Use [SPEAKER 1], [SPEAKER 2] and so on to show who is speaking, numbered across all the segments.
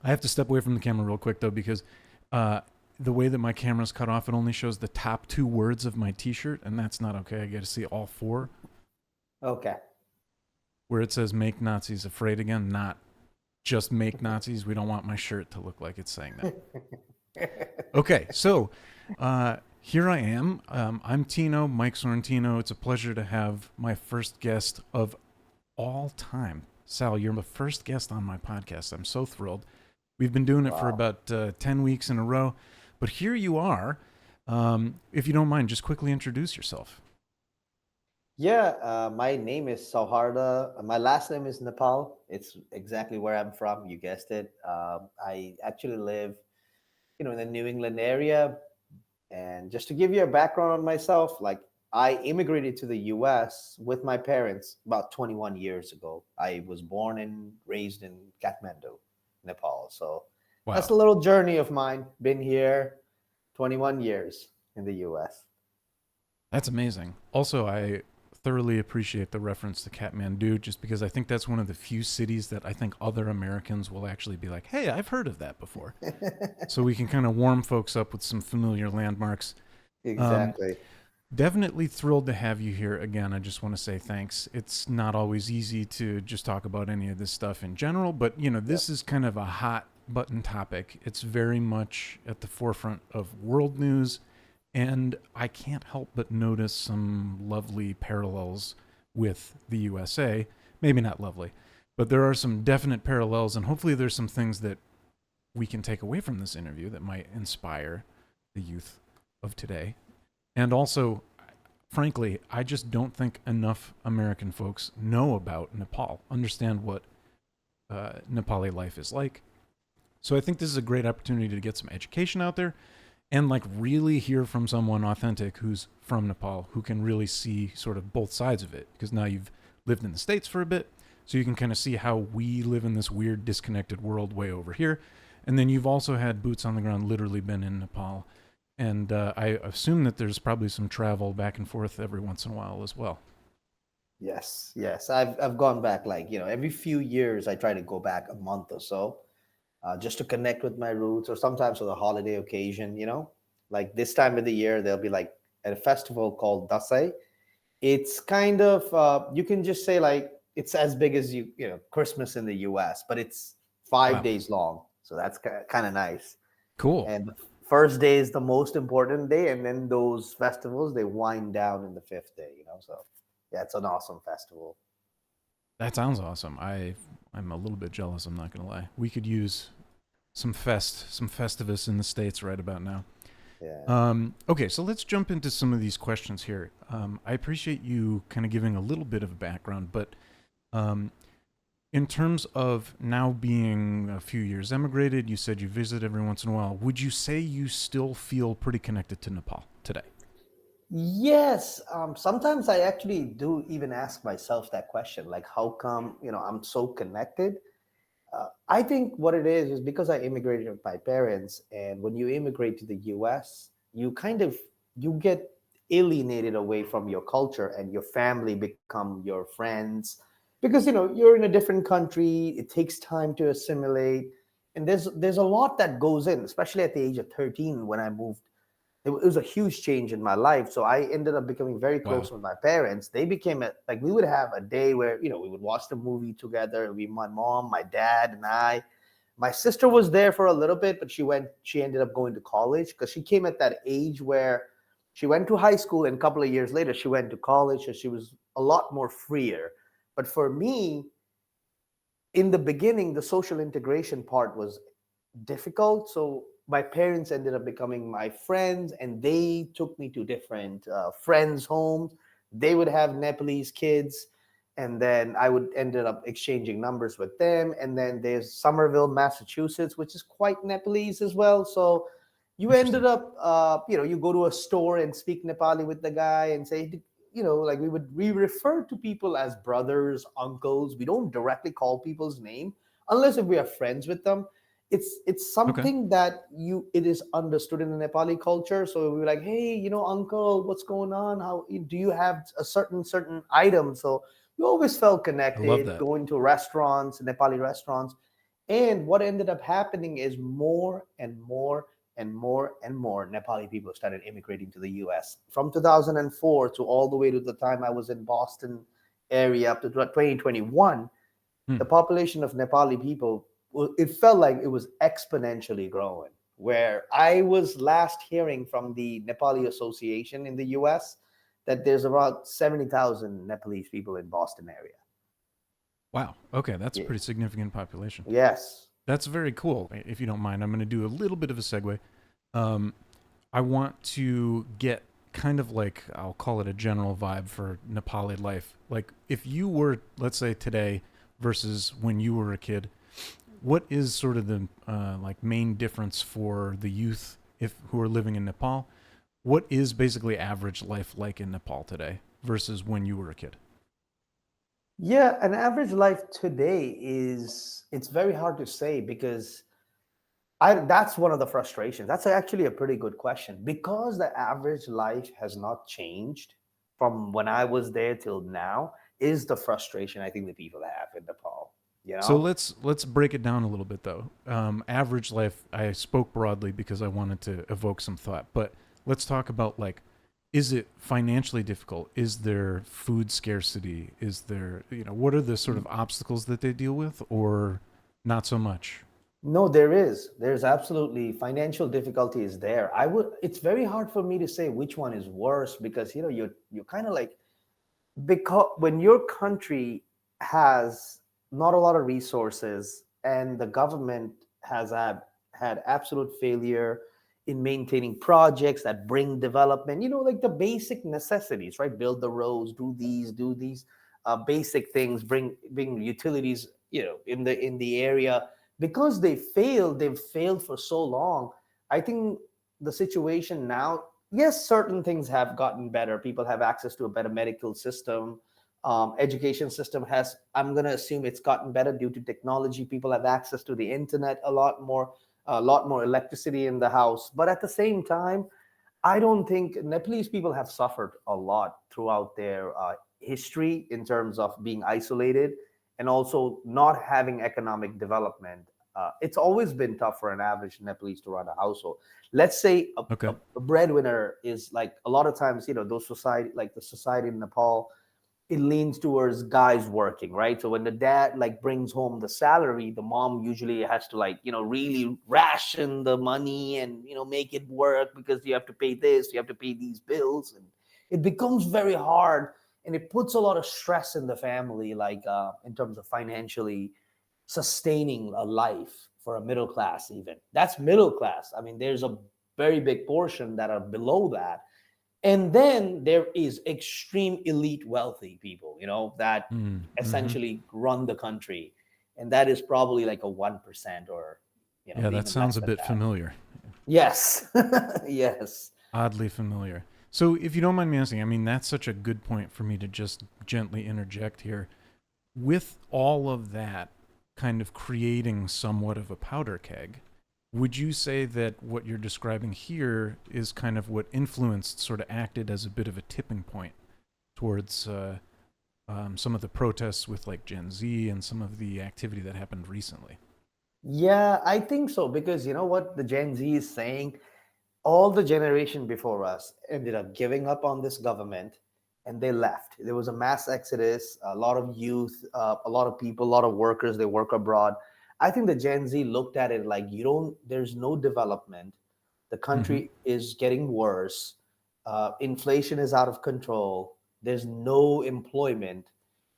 [SPEAKER 1] I have to step away from the camera real quick though, because the way that my camera's cut off, it only shows the top two words of my T-shirt, and that's not okay. I got to see all four.
[SPEAKER 2] Okay.
[SPEAKER 1] Where it says "Make Nazis Afraid Again," not just "Make Nazis." We don't want my shirt to look like it's saying that. Okay, so here I am. I'm Tino, Mike Sorrentino. It's a pleasure to have my first guest of all time. Sal, you're the first guest on my podcast. I'm so thrilled. We've been doing it for
[SPEAKER 2] Wow.
[SPEAKER 1] about 10 weeks in a row, but here you are. If you don't mind, just quickly introduce yourself.
[SPEAKER 2] Yeah, my name is Sauharda. My last name is Nepal. It's exactly where I'm from. You guessed it. I actually live, in the New England area. And just to give you a background on myself, like I immigrated to the U.S. with my parents about 21 years ago. I was born and raised in Kathmandu, Nepal. So that's
[SPEAKER 1] Wow,
[SPEAKER 2] a little journey of mine. Been here 21 years in the U.S.
[SPEAKER 1] that's amazing. Also, I thoroughly appreciate the reference to Kathmandu just because I think that's one of the few cities that I think other Americans will actually be like, hey, I've heard of that before. So we can kind of warm folks up with some familiar landmarks. Um,
[SPEAKER 2] Exactly.
[SPEAKER 1] Definitely thrilled to have you here again. I just want to say thanks. It's not always easy to just talk about any of this stuff in general, but
[SPEAKER 2] Yep.
[SPEAKER 1] this is kind of a hot button topic. It's very much at the forefront of world news, and I can't help but notice some lovely parallels with the USA. Maybe not lovely, but there are some definite parallels, and hopefully there's some things that we can take away from this interview that might inspire the youth of today. And also, frankly, I just don't think enough American folks know about Nepal, understand what Nepali life is like. So I think this is a great opportunity to get some education out there and like really hear from someone authentic who's from Nepal who can really see sort of both sides of it, because now you've lived in the States for a bit, so you can kind of see how we live in this weird disconnected world way over here. And then you've also had boots on the ground, literally been in Nepal, and I assume that there's probably some travel back and forth every once in a while as well.
[SPEAKER 2] Yes, yes. I've gone back like, every few years I try to go back a month or so, just to connect with my roots or sometimes for the holiday occasion. Like this time of the year there'll be like a festival called Dasai. It's kind of you can just say like it's as big as Christmas in the US, but it's five
[SPEAKER 1] Wow,
[SPEAKER 2] days long. So that's kind of nice.
[SPEAKER 1] cool.
[SPEAKER 2] And the first day is the most important day, and then those festivals they wind down in the fifth day. So yeah, it's an awesome festival.
[SPEAKER 1] That sounds awesome. I'm a little bit jealous. I'm not gonna lie. We could use some festivus in the states right about now.
[SPEAKER 2] Yeah.
[SPEAKER 1] Okay, so let's jump into some of these questions here. I appreciate you kind of giving a little bit of a background, but um, in terms of now being a few years emigrated, you said you visit every once in a while. Would you say you still feel pretty connected to Nepal today?
[SPEAKER 2] Yes, sometimes I actually do even ask myself that question, like how come I'm so connected. I think what it is because I immigrated with my parents, and when you immigrate to the U.S., you get alienated away from your culture, and your family become your friends because you're in a different country. It takes time to assimilate, and there's a lot that goes in, especially at the age of 13 when I moved. It was a huge change in my life. So I ended up becoming very
[SPEAKER 1] Wow.
[SPEAKER 2] close with my parents. They became like we would have a day where we would watch the movie together. My mom, my dad, and I. My sister was there for a little bit, but she ended up going to college because she came at that age where she went to high school, and a couple of years later she went to college, and she was a lot more freer. But for me, in the beginning, the social integration part was difficult. So my parents ended up becoming my friends, and they took me to different friends' homes. They would have Nepalese kids, and then I would ended up exchanging numbers with them. And then there's Somerville, Massachusetts, which is quite Nepalese as well. So you ended
[SPEAKER 1] Interesting.
[SPEAKER 2] up, you go to a store and speak Nepali with the guy and say, like we refer to people as brothers, uncles. We don't directly call people's name unless if we are friends with them. It's
[SPEAKER 1] Okay.
[SPEAKER 2] something that it is understood in the Nepali culture. So we were like, hey, uncle, what's going on? How do you have a certain item? So you always felt
[SPEAKER 1] I love
[SPEAKER 2] connected
[SPEAKER 1] that.
[SPEAKER 2] going to restaurants, Nepali restaurants. And what ended up happening is more and more and more and more Nepali people started immigrating to the US from 2004 to all the way to the time I was in Boston area up to 2021.
[SPEAKER 1] Hmm.
[SPEAKER 2] The population of Nepali people, it felt like it was exponentially growing. Where I was last hearing from the Nepali Association in the US that there's about 70,000 Nepalese people in Boston area.
[SPEAKER 1] Wow. Okay, that's a
[SPEAKER 2] Yeah.
[SPEAKER 1] pretty significant population.
[SPEAKER 2] Yes.
[SPEAKER 1] That's very cool. If you don't mind, I'm going to do a little bit of a segue. Um, I want to get kind of like, I'll call it a general vibe for Nepali life. Like, if you were, let's say, today versus when you were a kid, what is sort of the like main difference for the youth if who are living in Nepal? What is basically average life like in Nepal today versus when you were a kid?
[SPEAKER 2] Yeah, an average life today is it's very hard to say because I that's one of the frustrations. That's actually a pretty good question because the average life has not changed from when I was there till now is the frustration I think the people have in Nepal, you
[SPEAKER 1] So
[SPEAKER 2] know?
[SPEAKER 1] let's break it down a little bit though. Average life. I spoke broadly because I wanted to evoke some thought, but let's talk about like, is it financially difficult? Is there food scarcity? Is there what are the sort of obstacles that they deal with, or not so much?
[SPEAKER 2] No, there is. There's absolutely financial difficulty is there. I would it's very hard for me to say which one is worse because you're kind of like because when your country has not a lot of resources and the government has had absolute failure in maintaining projects that bring development, like the basic necessities, right? Build the roads, do these basic things, bring utilities, in the area. Because they've failed for so long. I think the situation now, yes, certain things have gotten better. People have access to a better medical system. Education system has, I'm going to assume it's gotten better due to technology. People have access to the internet a lot more electricity in the house. But at the same time, I don't think Nepalese people have suffered a lot throughout their history in terms of being isolated and also not having economic development. It's always been tough for an average Nepalese to run a household. Let's say
[SPEAKER 1] Okay.
[SPEAKER 2] a breadwinner is like a lot of times, those society, like the society in Nepal, it leans towards guys working, right? So when the dad like brings home the salary, the mom usually has to like, really ration the money and, make it work because you have to pay this, you have to pay these bills. And it becomes very hard and it puts a lot of stress in the family, like in terms of financially sustaining a life for a middle class, even. That's middle class. I mean, there's a very big portion that are below that, and then there is extreme elite wealthy people, that
[SPEAKER 1] Mm-hmm.
[SPEAKER 2] essentially run the country, and that is probably like a 1% or
[SPEAKER 1] Yeah, that
[SPEAKER 2] even less
[SPEAKER 1] sounds a
[SPEAKER 2] than
[SPEAKER 1] bit
[SPEAKER 2] that.
[SPEAKER 1] familiar.
[SPEAKER 2] Yes. Yes.
[SPEAKER 1] Oddly familiar. So, if you don't mind me asking, I mean, that's such a good point for me to just gently interject here. With all of that kind of creating somewhat of a powder keg, would you say that what you're describing here is kind of what influenced, sort of acted as a bit of a tipping point towards some of the protests with like Gen Z and some of the activity that happened recently?
[SPEAKER 2] Yeah, I think so because you know what the Gen Z is saying, all the generation before us ended up giving up on this government and they left. There was a mass exodus, a lot of youth, a lot of people, a lot of workers, they work abroad. I think the Gen Z looked at it like, there's no development. The
[SPEAKER 1] Mm-hmm.
[SPEAKER 2] country is getting worse. Inflation is out of control. There's no employment.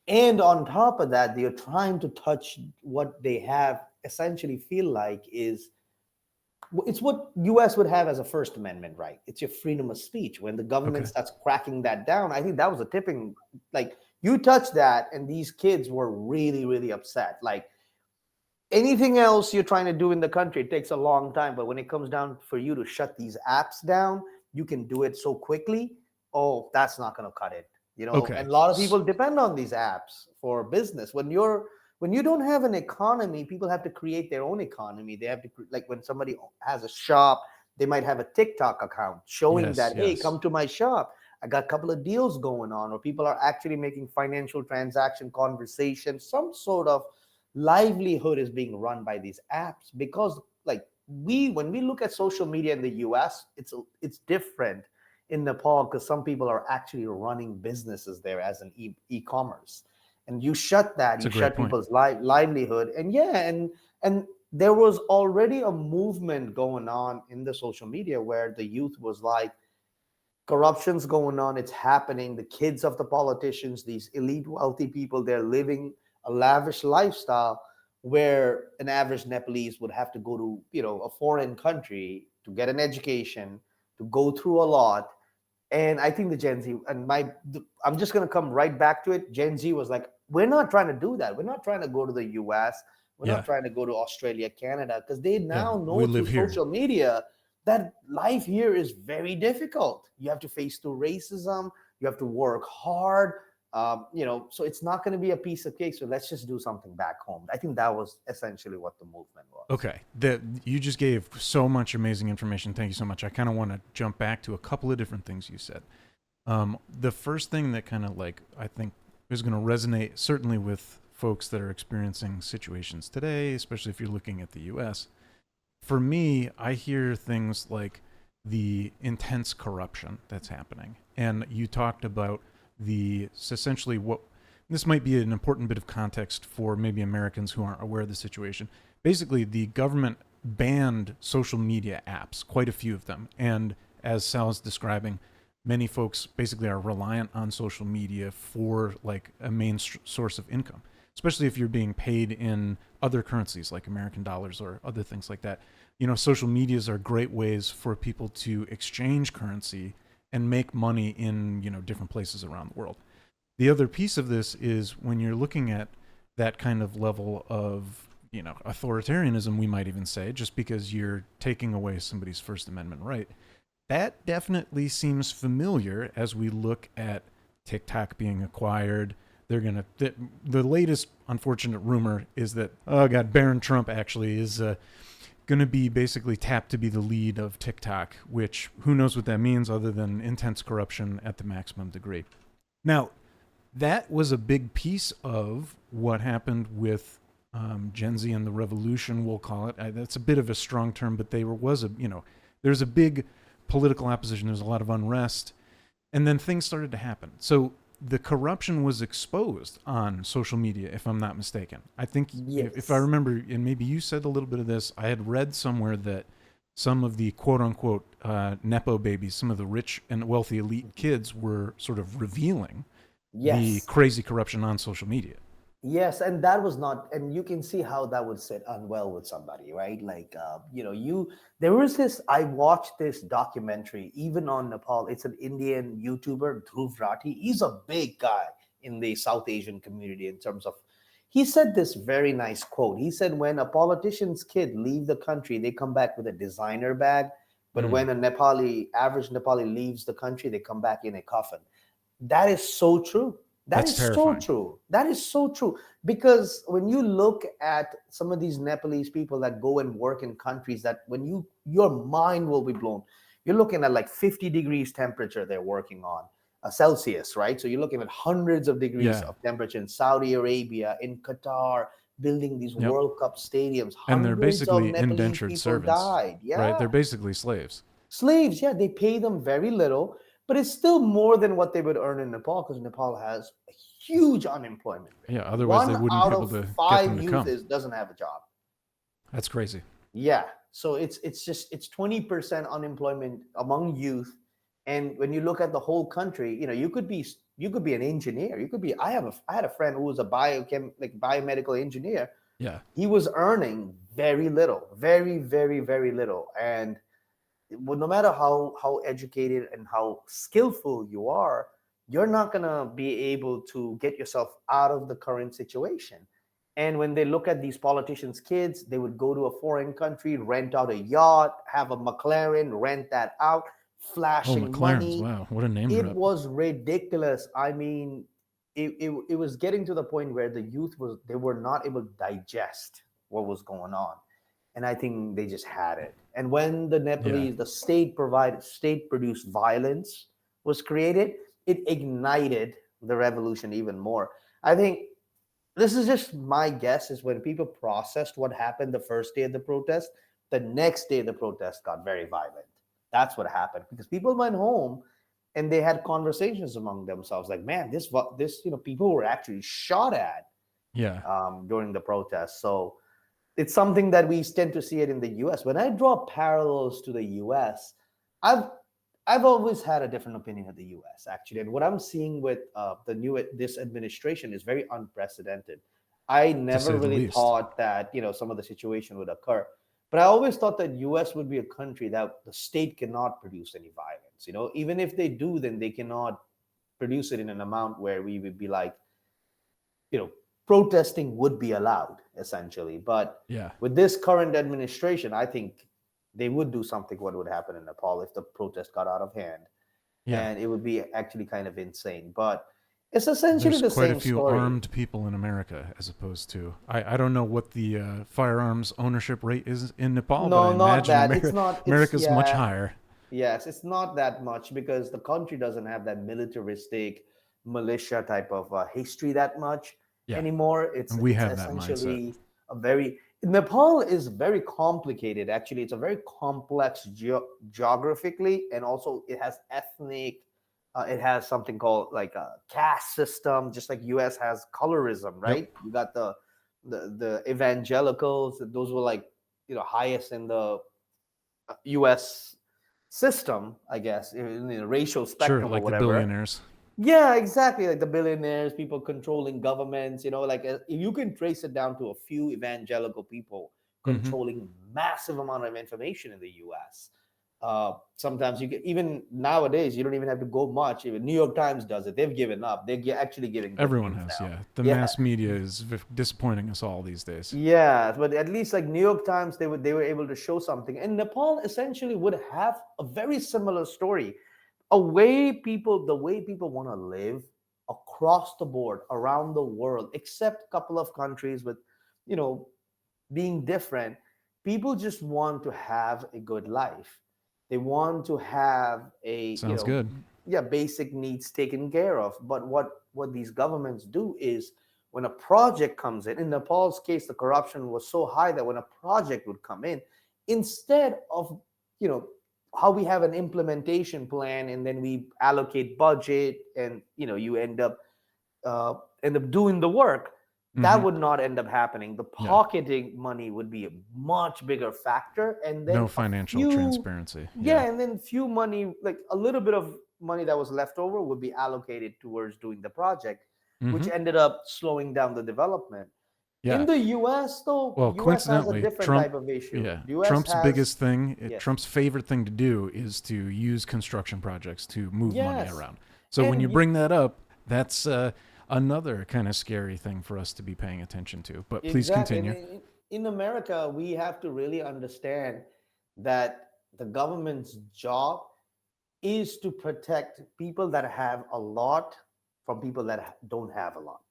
[SPEAKER 2] And on top of that, they're trying to touch what they have essentially feel like is it's what US would have as a first amendment right. It's your freedom of speech. When the government
[SPEAKER 1] Okay.
[SPEAKER 2] starts cracking that down, I think that was a tipping, like, you touch that and these kids were really really upset. Like, anything else you're trying to do in the country, it takes a long time, but when it comes down for you to shut these apps down, you can do it so quickly. Oh, that's not going to cut it.
[SPEAKER 1] Okay.
[SPEAKER 2] And a lot of people depend on these apps for business. When you don't have an economy, people have to create their own economy. They have to, like, when somebody has a shop, they might have a TikTok account showing
[SPEAKER 1] Yes.
[SPEAKER 2] that, hey,
[SPEAKER 1] Yes.
[SPEAKER 2] come to my shop, I got a couple of deals going on, or people are actually making financial transaction conversation, some sort of livelihood is being run by these apps. Because like when we look at social media in the US, it's different in Nepal, because some people are actually running businesses there as an e-commerce, and you shut that,
[SPEAKER 1] It's a
[SPEAKER 2] you
[SPEAKER 1] great
[SPEAKER 2] shut
[SPEAKER 1] point.
[SPEAKER 2] people's livelihood. And yeah, and there was already a movement going on in the social media where the youth was like, corruption's going on, it's happening, the kids of the politicians, these elite wealthy people, they're living a lavish lifestyle, where an average Nepalese would have to go to, a foreign country to get an education, to go through a lot. And I think the Gen Z, and I'm just going to come right back to it. Gen Z was like, we're not trying to do that. We're not trying to go to the US. We're not
[SPEAKER 1] Yeah.
[SPEAKER 2] trying to go to Australia, Canada, because they
[SPEAKER 1] Yeah.
[SPEAKER 2] now
[SPEAKER 1] We
[SPEAKER 2] know through
[SPEAKER 1] live here.
[SPEAKER 2] social media that life here is very difficult. You have to face through racism. You have to work hard. So it's not going to be a piece of cake. So let's just do something back home. I think that was essentially what the movement was.
[SPEAKER 1] Okay. That you just gave so much amazing information. Thank you so much. I kind of want to jump back to a couple of different things you said. The first thing that kind of like I think is going to resonate certainly with folks that are experiencing situations today, especially if you're looking at the US. For me, I hear things like the intense corruption that's happening. And you talked about essentially what this might be an important bit of context for maybe Americans who aren't aware of the situation. Basically, the government banned social media apps, quite a few of them. And as Sal's describing, many folks basically are reliant on social media for like a main source of income, especially if you're being paid in other currencies like American dollars or other things like that. Social medias are great ways for people to exchange currency and make money in, different places around the world. The other piece of this is when you're looking at that kind of level of, authoritarianism, we might even say, just because you're taking away somebody's First Amendment right. That definitely seems familiar as we look at TikTok being acquired. They're going to, the latest unfortunate rumor is that, oh God, Barron Trump actually is going to be basically tapped to be the lead of TikTok, which who knows what that means other than intense corruption at the maximum degree. Now, that was a big piece of what happened with Gen Z and the revolution, we'll call it. That's a bit of a strong term, but there's a big political opposition. There's a lot of unrest. And then things started to happen. So the corruption was exposed on social media, if I'm not mistaken. I think
[SPEAKER 2] Yes.
[SPEAKER 1] if I remember, and maybe you said a little bit of this, I had read somewhere that some of the quote unquote Nepo babies, some of the rich and wealthy elite kids were sort of revealing the
[SPEAKER 2] Yes.
[SPEAKER 1] crazy corruption on social media.
[SPEAKER 2] Yes, and that was not, and you can see how that would sit unwell with somebody, right? Like, there was this, I watched this documentary, even on Nepal. It's an Indian YouTuber, Dhruv Rathi. He's a big guy in the South Asian community in terms of, he said this very nice quote. He said, when a politician's kid leave the country, they come back with a designer bag. But when a average Nepali leaves the country, they come back in a coffin. That is so true. That
[SPEAKER 1] That's
[SPEAKER 2] is so
[SPEAKER 1] terrifying.
[SPEAKER 2] true. That is so true. Because when you look at some of these Nepalese people that go and work in countries that your mind will be blown. You're looking at like 50 degrees temperature they're working on, Celsius, right? So you're looking at hundreds of degrees
[SPEAKER 1] Yeah.
[SPEAKER 2] of temperature in Saudi Arabia, in Qatar, building these
[SPEAKER 1] Yep.
[SPEAKER 2] World Cup stadiums.
[SPEAKER 1] And they're
[SPEAKER 2] Hundreds of
[SPEAKER 1] basically
[SPEAKER 2] Nepalese
[SPEAKER 1] indentured
[SPEAKER 2] people
[SPEAKER 1] servants,
[SPEAKER 2] died.
[SPEAKER 1] right?
[SPEAKER 2] Yeah.
[SPEAKER 1] They're basically slaves.
[SPEAKER 2] Slaves, yeah, they pay them very little, but it's still more than what they would earn in Nepal, because Nepal has a huge unemployment rate.
[SPEAKER 1] Yeah. Otherwise, they
[SPEAKER 2] One
[SPEAKER 1] wouldn't be
[SPEAKER 2] out
[SPEAKER 1] able
[SPEAKER 2] of
[SPEAKER 1] to get them
[SPEAKER 2] five
[SPEAKER 1] to
[SPEAKER 2] youth
[SPEAKER 1] come.
[SPEAKER 2] doesn't have a job.
[SPEAKER 1] That's crazy.
[SPEAKER 2] Yeah, so it's 20% unemployment among youth. And when you look at the whole country, you could be an engineer. I had a friend who was a biomedical engineer.
[SPEAKER 1] Yeah.
[SPEAKER 2] He was earning very little, very, very, very little. And well, no matter how educated and how skillful you are, you're not gonna be able to get yourself out of the current situation. And when they look at these politicians' kids, they would go to a foreign country, rent out a yacht, have a McLaren, rent that out,
[SPEAKER 1] Oh,
[SPEAKER 2] flashing
[SPEAKER 1] McLaren's.
[SPEAKER 2] money.
[SPEAKER 1] Wow. What a name
[SPEAKER 2] It
[SPEAKER 1] drop.
[SPEAKER 2] was ridiculous. I mean, it was getting to the point where the youth they were not able to digest what was going on. And I think they just had it. And when
[SPEAKER 1] Yeah.
[SPEAKER 2] the state produced violence was created, it ignited the revolution even more. I think this is just my guess, is when people processed what happened the first day of the protest, the next day the protest got very violent. That's what happened, because people went home and they had conversations among themselves like, man, this people were actually shot at
[SPEAKER 1] Yeah.
[SPEAKER 2] during the protest. So it's something that we tend to see it in the US. When I draw parallels to the US, I've I've always had a different opinion of the U.S. actually, and what I'm seeing with this administration is very unprecedented. I
[SPEAKER 1] To
[SPEAKER 2] never
[SPEAKER 1] say the
[SPEAKER 2] really
[SPEAKER 1] least.
[SPEAKER 2] thought that some of the situation would occur, but I always thought that U.S. would be a country that the state cannot produce any violence. Even if they do, then they cannot produce it in an amount where we would be like, you know, protesting would be allowed essentially. But
[SPEAKER 1] Yeah.
[SPEAKER 2] with this current administration, I think they would do something. What would happen in Nepal if the protest got out of hand?
[SPEAKER 1] Yeah.
[SPEAKER 2] And it would be actually kind of insane. But it's essentially
[SPEAKER 1] There's
[SPEAKER 2] the
[SPEAKER 1] quite a
[SPEAKER 2] same
[SPEAKER 1] few
[SPEAKER 2] story.
[SPEAKER 1] armed people in America, as opposed to I don't know what the firearms ownership rate is in Nepal, but I
[SPEAKER 2] No, not
[SPEAKER 1] imagine
[SPEAKER 2] that. It's not. It's
[SPEAKER 1] America's much
[SPEAKER 2] yeah.
[SPEAKER 1] higher.
[SPEAKER 2] Yes, it's not that much because the country doesn't have that militaristic militia type of history that much
[SPEAKER 1] Yeah,
[SPEAKER 2] anymore. It's
[SPEAKER 1] and we
[SPEAKER 2] it's
[SPEAKER 1] have that mindset.
[SPEAKER 2] essentially a very Nepal is very complicated. Actually, it's a very complex geographically, and also it has ethnic. It has something called like a caste system, just like U.S. has colorism,
[SPEAKER 1] Yep.
[SPEAKER 2] right? You got the evangelicals; those were like highest in the U.S. system, I guess, in the racial
[SPEAKER 1] Sure,
[SPEAKER 2] spectrum or
[SPEAKER 1] like the
[SPEAKER 2] whatever.
[SPEAKER 1] billionaires.
[SPEAKER 2] Yeah, exactly. Like the billionaires, people controlling governments, like you can trace it down to a few evangelical people
[SPEAKER 1] Hmm.
[SPEAKER 2] controlling massive amount of information in the US. Sometimes you get, even nowadays, you don't even have to go much. Even New York Times does it. They've given up. They're actually giving good
[SPEAKER 1] Everyone
[SPEAKER 2] news
[SPEAKER 1] has,
[SPEAKER 2] now.
[SPEAKER 1] yeah. The
[SPEAKER 2] Yeah.
[SPEAKER 1] mass media is disappointing us all these days.
[SPEAKER 2] Yeah, but at least like New York Times, they were able to show something, and Nepal essentially would have a very similar story, the way people want to live across the board around the world, except a couple of countries with, you know, being different. People just want to have a good life. They want to have
[SPEAKER 1] Sounds good.
[SPEAKER 2] yeah, basic needs taken care of. But what these governments do is, when a project comes in Nepal's case, the corruption was so high that when a project would come in, instead of, you know, how we have an implementation plan and then we allocate budget and you end up doing the work, that
[SPEAKER 1] Hmm.
[SPEAKER 2] would not end up happening. The
[SPEAKER 1] Yeah.
[SPEAKER 2] pocketing money would be a much bigger factor, and
[SPEAKER 1] No
[SPEAKER 2] then a
[SPEAKER 1] financial
[SPEAKER 2] few,
[SPEAKER 1] transparency.
[SPEAKER 2] yeah,
[SPEAKER 1] Yeah.
[SPEAKER 2] and then few money, like a little bit of money that was left over, would be allocated towards doing the project, which
[SPEAKER 1] Hmm.
[SPEAKER 2] ended up slowing down the development. In
[SPEAKER 1] Yeah.
[SPEAKER 2] the US, though,
[SPEAKER 1] Well,
[SPEAKER 2] US has a
[SPEAKER 1] coincidentally,
[SPEAKER 2] different type of issue.
[SPEAKER 1] Yeah,
[SPEAKER 2] US
[SPEAKER 1] Trump's
[SPEAKER 2] has,
[SPEAKER 1] biggest thing,
[SPEAKER 2] yes,
[SPEAKER 1] Trump's favorite thing to do is to use construction projects to move money
[SPEAKER 2] yes,
[SPEAKER 1] around. So when you
[SPEAKER 2] and
[SPEAKER 1] bring that up, that's another kind of scary thing for us to be paying attention to. But please
[SPEAKER 2] exactly. And
[SPEAKER 1] continue.
[SPEAKER 2] in America, we have to really understand that the government's job is to protect people that have a lot from people that don't have a lot.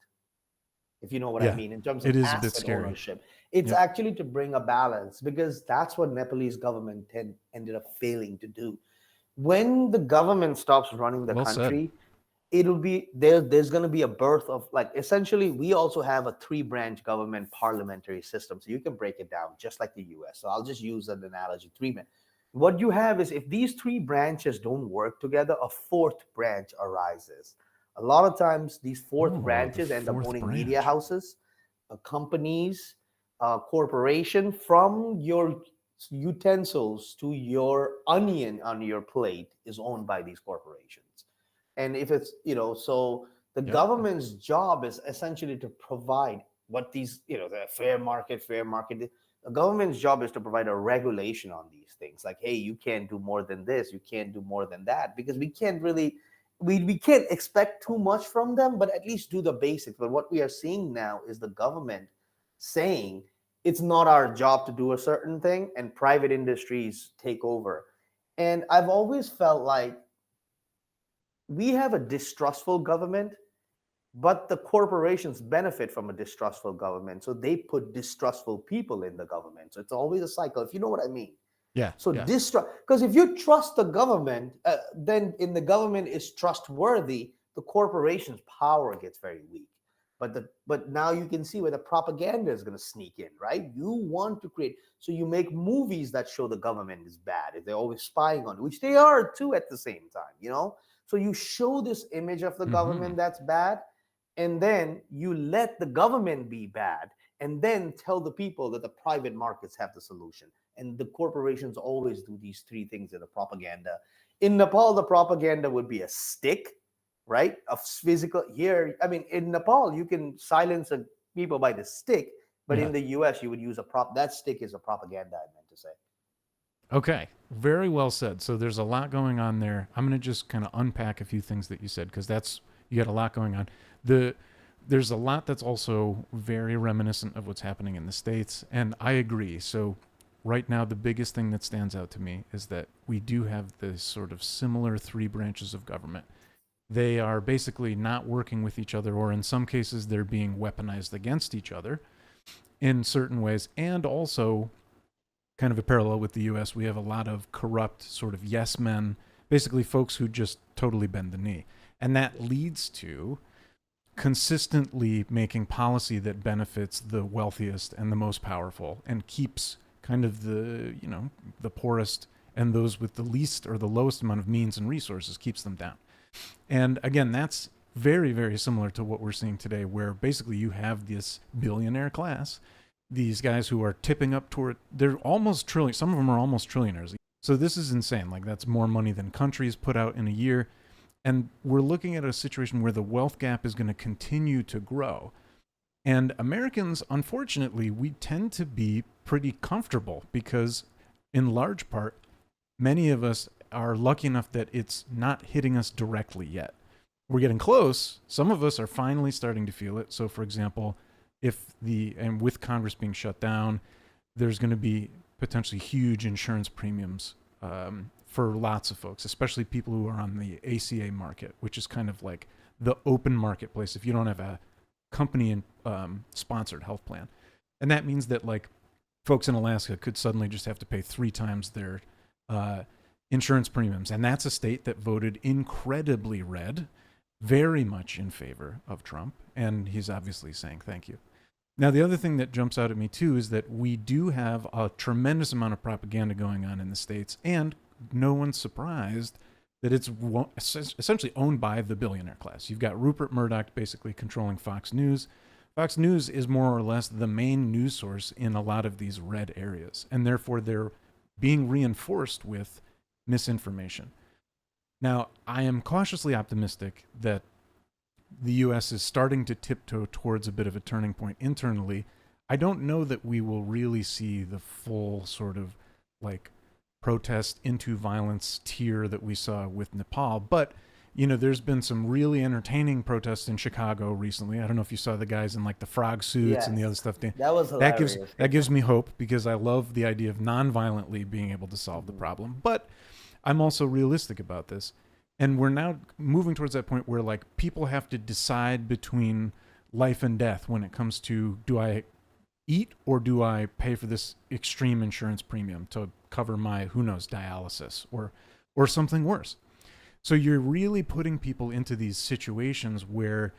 [SPEAKER 2] If you know what I
[SPEAKER 1] Yeah,
[SPEAKER 2] mean, in terms of
[SPEAKER 1] it is a bit
[SPEAKER 2] asset
[SPEAKER 1] scary.
[SPEAKER 2] ownership, it's
[SPEAKER 1] Yep.
[SPEAKER 2] actually to bring a balance, because that's what Nepalese government ended up failing to do. When the government stops running the
[SPEAKER 1] Well said.
[SPEAKER 2] country, it'll be there's going to be a birth of, like, essentially we also have a three branch government parliamentary system, so you can break it down just like the US. So I'll just use an analogy, three men. What you have is, if these three branches don't work together, a fourth branch arises. A lot of times these fourth
[SPEAKER 1] Oh, the
[SPEAKER 2] branches end up
[SPEAKER 1] fourth
[SPEAKER 2] owning media
[SPEAKER 1] branch.
[SPEAKER 2] houses, companies, corporation. From your utensils to your onion on your plate is owned by these corporations. And if it's, so the
[SPEAKER 1] Yep.
[SPEAKER 2] government's job is essentially to provide what these, the fair market, the government's job is to provide a regulation on these things, like, hey, you can't do more than this, you can't do more than that, because we can't really, we can't expect too much from them, but at least do the basics. But what we are seeing now is the government saying it's not our job to do a certain thing, and private industries take over. And I've always felt like we have a distrustful government, but the corporations benefit from a distrustful government. So they put distrustful people in the government. So it's always a cycle, if you know what I mean.
[SPEAKER 1] Yeah.
[SPEAKER 2] So
[SPEAKER 1] Yeah.
[SPEAKER 2] distrust, because if you trust the government, then in the government is trustworthy, the corporation's power gets very weak. But now you can see where the propaganda is going to sneak in, right? You want to create, so you make movies that show the government is bad, if they're always spying on it, which they are too at the same time, you know. So you show this image of the
[SPEAKER 1] Mm-hmm.
[SPEAKER 2] government that's bad, and then you let the government be bad, and then tell the people that the private markets have the solution. And the corporations always do these three things in the propaganda. In Nepal, the propaganda would be a stick, right? Of physical. Here, I mean, in Nepal, you can silence people by the stick, but
[SPEAKER 1] Yeah.
[SPEAKER 2] in the US, you would use a prop. That stick is a propaganda, I meant to say.
[SPEAKER 1] Okay. Very well said. So there's a lot going on there. I'm going to just kind of unpack a few things that you said because that's you got a lot going on. The there's a lot that's also very reminiscent of what's happening in the States, and I agree. So right now the biggest thing that stands out to me is that we do have this sort of similar three branches of government. They are basically not working with each other, or in some cases they're being weaponized against each other in certain ways. And also, kind of a parallel with the US, we have a lot of corrupt sort of yes men, basically folks who just totally bend the knee. And that leads to consistently making policy that benefits the wealthiest and the most powerful and keeps kind of the, the poorest and those with the least or the lowest amount of means and resources, keeps them down. And again, that's very, very similar to what we're seeing today, where basically you have this billionaire class, these guys who are tipping up toward, they're almost trillion, some of them are almost trillionaires. So this is insane. Like, that's more money than countries put out in a year. And we're looking at a situation where the wealth gap is going to continue to grow. And Americans, unfortunately, we tend to be pretty comfortable because, in large part, many of us are lucky enough that it's not hitting us directly yet. We're getting close. Some of us are finally starting to feel it. So, for example, and with Congress being shut down, there's going to be potentially huge insurance premiums for lots of folks, especially people who are on the ACA market, which is kind of like the open marketplace if you don't have a company sponsored health plan. And that means that, like, folks in Alaska could suddenly just have to pay 3 times their insurance premiums. And that's a state that voted incredibly red, very much in favor of Trump. And he's obviously saying thank you. Now, the other thing that jumps out at me, too, is that we do have a tremendous amount of propaganda going on in the States, and no one's surprised that it's essentially owned by the billionaire class. You've got Rupert Murdoch basically controlling Fox News. Fox News is more or less the main news source in a lot of these red areas, and therefore they're being reinforced with misinformation. Now, I am cautiously optimistic that the U.S. is starting to tiptoe towards a bit of a turning point internally. I don't know that we will really see the full sort of like protest into violence tier that we saw with Nepal, but there's been some really entertaining protests in Chicago recently. I don't know if you saw the guys in like the frog suits and the other stuff.
[SPEAKER 2] That was hilarious.
[SPEAKER 1] That gives me hope because I love the idea of non-violently being able to solve the problem. But I'm also realistic about this. And we're now moving towards that point where, like, people have to decide between life and death when it comes to, do I eat or do I pay for this extreme insurance premium to cover my, who knows, dialysis or something worse. So you're really putting people into these situations where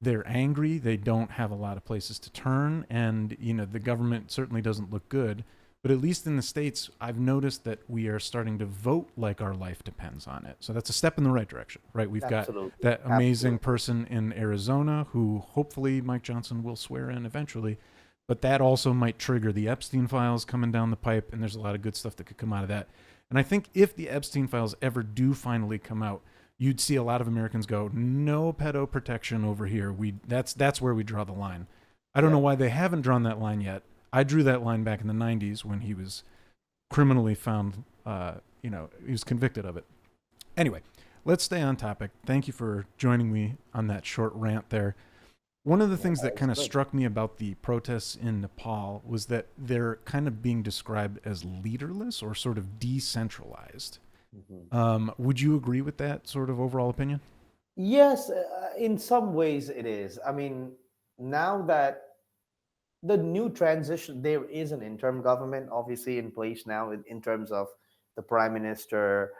[SPEAKER 1] they're angry, they don't have a lot of places to turn, and the government certainly doesn't look good. But at least in the States, I've noticed that we are starting to vote like our life depends on it. So that's a step in the right direction, right? We've got that amazing person in Arizona who hopefully Mike Johnson will swear in eventually. But that also might trigger the Epstein files coming down the pipe, and there's a lot of good stuff that could come out of that. And I think if the Epstein files ever do finally come out, you'd see a lot of Americans go, no pedo protection over here. That's where we draw the line. I don't know why they haven't drawn that line yet. I drew that line back in the 90s when he was criminally found, he was convicted of it. Anyway, let's stay on topic. Thank you for joining me on that short rant there. One of the things that kind of struck me about the protests in Nepal was that they're kind of being described as leaderless or sort of decentralized. Would you agree with that sort of overall opinion?
[SPEAKER 2] Yes, in some ways it is. I mean, now that the new transition, there is an interim government obviously in place now in terms of the prime minister.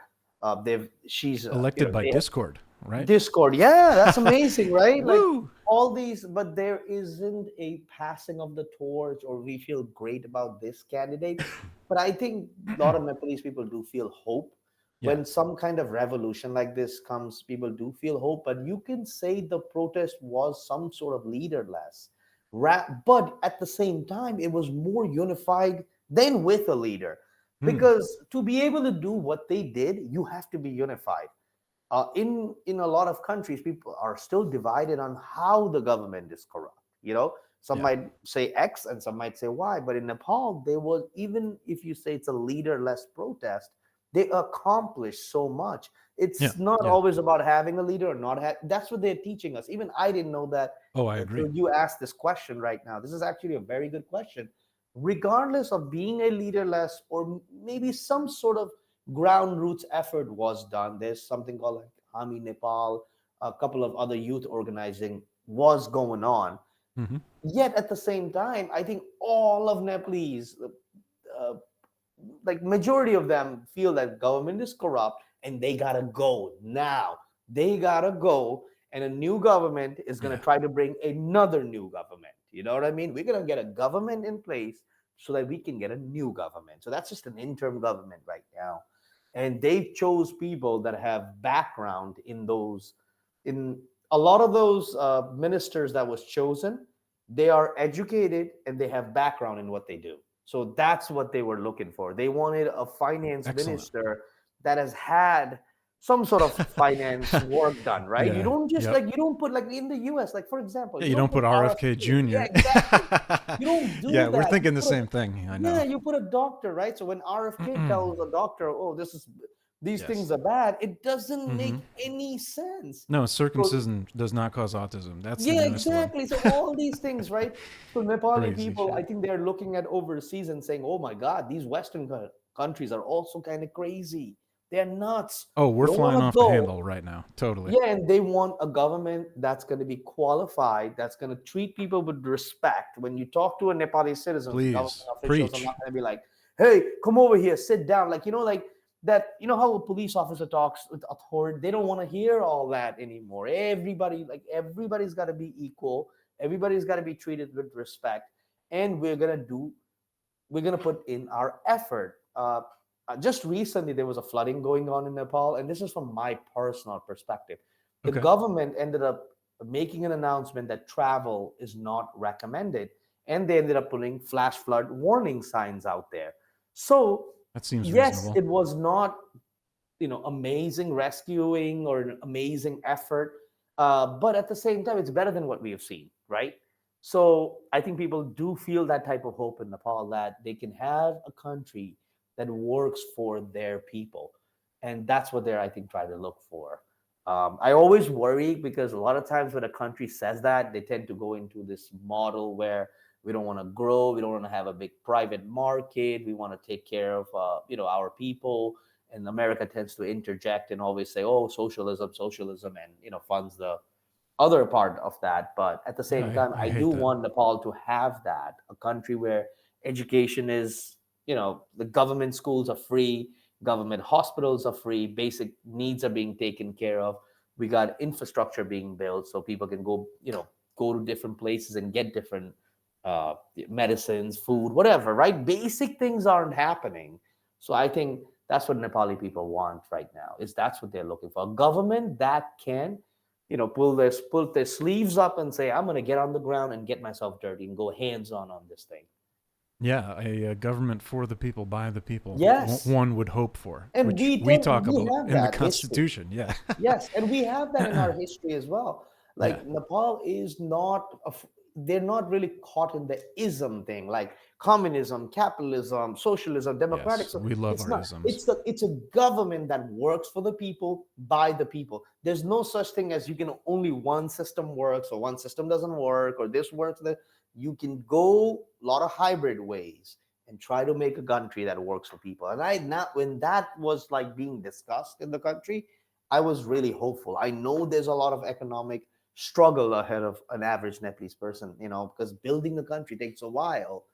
[SPEAKER 2] She's
[SPEAKER 1] Elected by Discord. right?
[SPEAKER 2] Discord. Yeah, that's amazing, right? Like
[SPEAKER 1] Woo!
[SPEAKER 2] all these, but there isn't a passing of the torch, or we feel great about this candidate. But I think a lot of Nepalese people do feel hope
[SPEAKER 1] Yeah.
[SPEAKER 2] when some kind of revolution like this comes. People do feel hope, but you can say the protest was some sort of leaderless, but at the same time, it was more unified than with a leader.
[SPEAKER 1] Hmm.
[SPEAKER 2] Because to be able to do what they did, you have to be unified. In a lot of countries, people are still divided on how the government is corrupt. Some
[SPEAKER 1] Yeah.
[SPEAKER 2] might say X and some might say Y. But in Nepal, there was, even if you say it's a leaderless protest, they accomplished so much.
[SPEAKER 1] Yeah.
[SPEAKER 2] It's not
[SPEAKER 1] Yeah.
[SPEAKER 2] always about having a leader or not have. That's what they're teaching us. Even I didn't know that
[SPEAKER 1] Oh, I
[SPEAKER 2] until
[SPEAKER 1] agree.
[SPEAKER 2] you asked this question right now. This is actually a very good question. Regardless of being a leaderless or maybe some sort of ground roots effort was done. There's something called like Ami Nepal, a couple of other youth organizing was going on.
[SPEAKER 1] Hmm.
[SPEAKER 2] Yet at the same time, I think all of Nepalese, uh, like majority of them, feel that government is corrupt and they gotta go now. They gotta go, and a new government is gonna
[SPEAKER 1] Yeah.
[SPEAKER 2] try to bring another new government. You know what I mean? We're gonna get a government in place so that we can get a new government. So that's just an interim government right now, and they chose people that have background in those. In a lot of those ministers that was chosen, they are educated and they have background in what they do. So that's what they were looking for. They wanted a finance
[SPEAKER 1] Excellent.
[SPEAKER 2] minister that has had some sort of finance work done, right? You
[SPEAKER 1] Yeah.
[SPEAKER 2] don't just
[SPEAKER 1] Yep.
[SPEAKER 2] like, you don't put like in the US, like for example,
[SPEAKER 1] Yeah.
[SPEAKER 2] you
[SPEAKER 1] You
[SPEAKER 2] don't
[SPEAKER 1] don't
[SPEAKER 2] put
[SPEAKER 1] put RFK
[SPEAKER 2] RFK. Yeah,
[SPEAKER 1] Jr.
[SPEAKER 2] exactly. You don't do
[SPEAKER 1] Yeah, we're
[SPEAKER 2] that.
[SPEAKER 1] thinking the same thing. I
[SPEAKER 2] Yeah,
[SPEAKER 1] know.
[SPEAKER 2] you put a doctor, right? So when RFK tells a doctor, "Oh, these
[SPEAKER 1] Yes.
[SPEAKER 2] things are bad," it doesn't
[SPEAKER 1] Hmm.
[SPEAKER 2] make any sense.
[SPEAKER 1] No,
[SPEAKER 2] So
[SPEAKER 1] circumcision does not cause autism. That's the
[SPEAKER 2] yeah,
[SPEAKER 1] newest one.
[SPEAKER 2] exactly. So all these things, right? So Nepali
[SPEAKER 1] Crazy
[SPEAKER 2] people, I
[SPEAKER 1] shit.
[SPEAKER 2] think they're looking at overseas and saying, "Oh my God, these Western countries are also kind of crazy. They're nuts.
[SPEAKER 1] Oh,
[SPEAKER 2] They
[SPEAKER 1] we're
[SPEAKER 2] don't want
[SPEAKER 1] flying
[SPEAKER 2] to
[SPEAKER 1] off the
[SPEAKER 2] go."
[SPEAKER 1] handle right now. Totally.
[SPEAKER 2] Yeah, and they want a government that's going to be qualified, that's going to treat people with respect. When you talk to a Nepali citizens, government
[SPEAKER 1] Please
[SPEAKER 2] officials are
[SPEAKER 1] preach.
[SPEAKER 2] not going to be like, "Hey, come over here, sit down." Like, like that, how a police officer talks with authority. They don't want to hear all that anymore. Everybody's got to be equal. Everybody's got to be treated with respect. And we're gonna put in our effort. Just recently, there was a flooding going on in Nepal, and this is from my personal perspective. The
[SPEAKER 1] Okay.
[SPEAKER 2] government ended up making an announcement that travel is not recommended, and they ended up putting flash flood warning signs out there. So,
[SPEAKER 1] That seems
[SPEAKER 2] yes,
[SPEAKER 1] reasonable.
[SPEAKER 2] it was not amazing rescuing or an amazing effort, but at the same time, it's better than what we have seen, right? So I think people do feel that type of hope in Nepal, that they can have a country that works for their people, and that's what they're, I think, trying to look for. I always worry because a lot of times when a country says that, they tend to go into this model where we don't want to grow, we don't want to have a big private market, we want to take care of our people. And America tends to interject and always say, "Oh, socialism, socialism," and funds the other part of that. But at the
[SPEAKER 1] Yeah,
[SPEAKER 2] same time,
[SPEAKER 1] I
[SPEAKER 2] I do
[SPEAKER 1] hate that.
[SPEAKER 2] want Nepal to have that, a country where education is, the government schools are free, government hospitals are free, basic needs are being taken care of. We got infrastructure being built so people can go to different places and get different medicines, food, whatever, right? Basic things aren't happening. So I think that's what Nepali people want right now. Is That's what they're looking for. A government that can pull their sleeves up and say, "I'm going to get on the ground and get myself dirty and go hands on this thing."
[SPEAKER 1] Yeah, a government for the people, by the people.
[SPEAKER 2] Yes,
[SPEAKER 1] One would hope for,
[SPEAKER 2] and
[SPEAKER 1] which we talk
[SPEAKER 2] we
[SPEAKER 1] about
[SPEAKER 2] have
[SPEAKER 1] in the
[SPEAKER 2] that history.
[SPEAKER 1] Constitution. Yeah.
[SPEAKER 2] Yes, and we have that in our history as well.
[SPEAKER 1] Yeah.
[SPEAKER 2] Like Nepal is not, they're not really caught in the ism thing, like communism, capitalism, socialism, democratic.
[SPEAKER 1] Yes,
[SPEAKER 2] So
[SPEAKER 1] we love
[SPEAKER 2] it's
[SPEAKER 1] our
[SPEAKER 2] not.
[SPEAKER 1] isms.
[SPEAKER 2] It's a government that works for the people, by the people. There's no such thing as you can only one system works or one system doesn't work or this works. That you can go a lot of hybrid ways and try to make a country that works for people. And I not when that was like being discussed in the country, I was really hopeful. I know there's a lot of economic struggle ahead of an average Nepalese person, because building the country takes a while.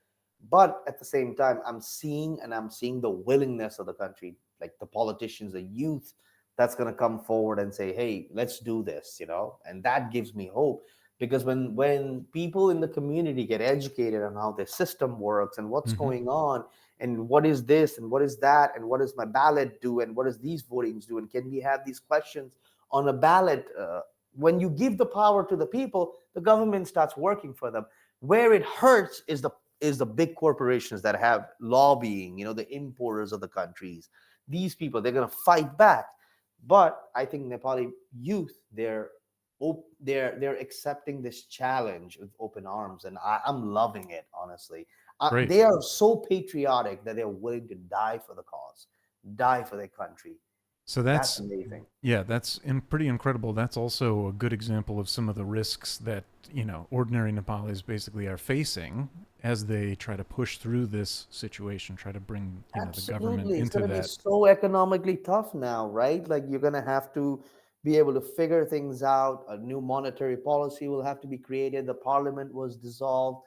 [SPEAKER 2] But at the same time, I'm seeing the willingness of the country, like the politicians, the youth, that's going to come forward and say, hey, let's do this, and that gives me hope. Because when people in the community get educated on how the system works and what's
[SPEAKER 1] Hmm.
[SPEAKER 2] going on, and what is this and what is that, and what does my ballot do, and what does these votings do, and can we have these questions on a ballot, when you give the power to the people, the government starts working for them. Where it hurts is the big corporations that have lobbying, the importers of the countries. These people, they're going to fight back. But I think Nepali youth, they're accepting this challenge with open arms, and I'm loving it, honestly.
[SPEAKER 1] Great.
[SPEAKER 2] They are so patriotic that they're willing to die for the cause, die for their country.
[SPEAKER 1] So
[SPEAKER 2] That's
[SPEAKER 1] that's,
[SPEAKER 2] amazing.
[SPEAKER 1] yeah, that's pretty incredible. That's also a good example of some of the risks that, ordinary Nepalis basically are facing as they try to push through this situation, try to bring, the government
[SPEAKER 2] Absolutely. It's
[SPEAKER 1] into
[SPEAKER 2] going to be
[SPEAKER 1] that.
[SPEAKER 2] so economically tough now, right? Like, you're going to have to be able to figure things out. A new monetary policy will have to be created. The parliament was dissolved.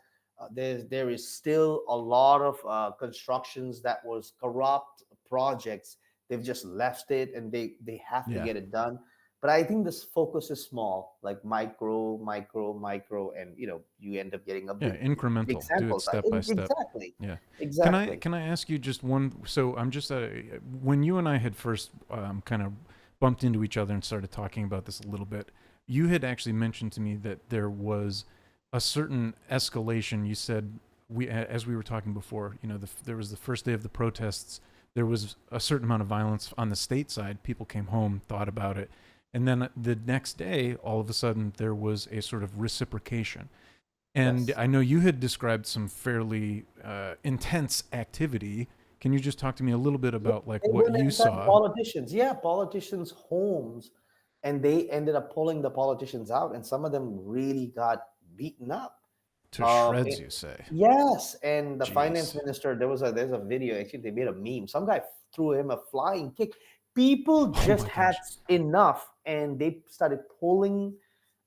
[SPEAKER 2] There is still a lot of constructions that was corrupt projects. They've just left it, and they have to
[SPEAKER 1] Yeah.
[SPEAKER 2] get it done. But I think this focus is small, like micro, micro, micro, and you end up getting a
[SPEAKER 1] Yeah,
[SPEAKER 2] big
[SPEAKER 1] incremental. Do
[SPEAKER 2] sample
[SPEAKER 1] it
[SPEAKER 2] size.
[SPEAKER 1] step by step.
[SPEAKER 2] Exactly.
[SPEAKER 1] Yeah. Can I
[SPEAKER 2] Exactly.
[SPEAKER 1] can I ask you just one? So I'm just when you and I had first kind of bumped into each other and started talking about this a little bit, you had actually mentioned to me that there was a certain escalation. You said as we were talking before, there was the first day of the protests. There was a certain amount of violence on the state side. People came home, thought about it, and then the next day, all of a sudden, there was a sort of reciprocation. And
[SPEAKER 2] Yes.
[SPEAKER 1] I know you had described some fairly intense activity. Can you just talk to me a little bit
[SPEAKER 2] Yeah,
[SPEAKER 1] about like
[SPEAKER 2] they
[SPEAKER 1] what
[SPEAKER 2] went
[SPEAKER 1] you
[SPEAKER 2] inside
[SPEAKER 1] saw
[SPEAKER 2] politicians. Yeah, politicians' homes, and they ended up pulling the politicians out, and some of them really got beaten up.
[SPEAKER 1] to
[SPEAKER 2] Um,
[SPEAKER 1] shreds?
[SPEAKER 2] it-
[SPEAKER 1] You say?
[SPEAKER 2] yes, and the finance
[SPEAKER 1] Jeez.
[SPEAKER 2] minister, there's a video. Actually, they made a meme. Some guy threw him a flying kick. People
[SPEAKER 1] Oh
[SPEAKER 2] just
[SPEAKER 1] my
[SPEAKER 2] had
[SPEAKER 1] gosh.
[SPEAKER 2] enough, and they started pulling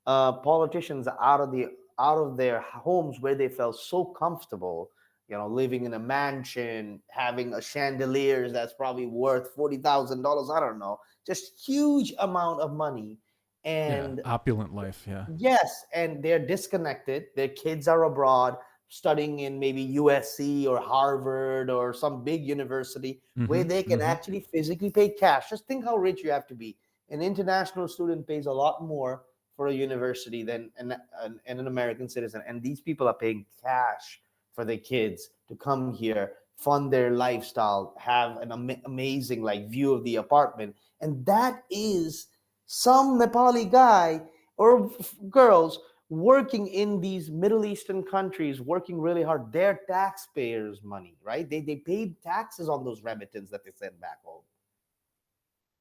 [SPEAKER 2] politicians out of their homes where they felt so comfortable, living in a mansion, having a chandeliers that's probably worth $40,000. I don't know, just huge amount of money.
[SPEAKER 1] Yeah,
[SPEAKER 2] And
[SPEAKER 1] opulent life. Yeah.
[SPEAKER 2] yes, and they're disconnected. Their kids are abroad studying in maybe USC or Harvard or some big university where
[SPEAKER 1] Mm-hmm.
[SPEAKER 2] they can
[SPEAKER 1] Mm-hmm.
[SPEAKER 2] actually physically pay cash. Just think how rich you have to be. An international student pays a lot more for a university than an American citizen. And these people are paying cash for their kids to come here, fund their lifestyle, have an amazing like view of the apartment. And that is some Nepali guy or girls working in these Middle Eastern countries, working really hard, their taxpayers' money, right? They paid taxes on those remittance that they send back home.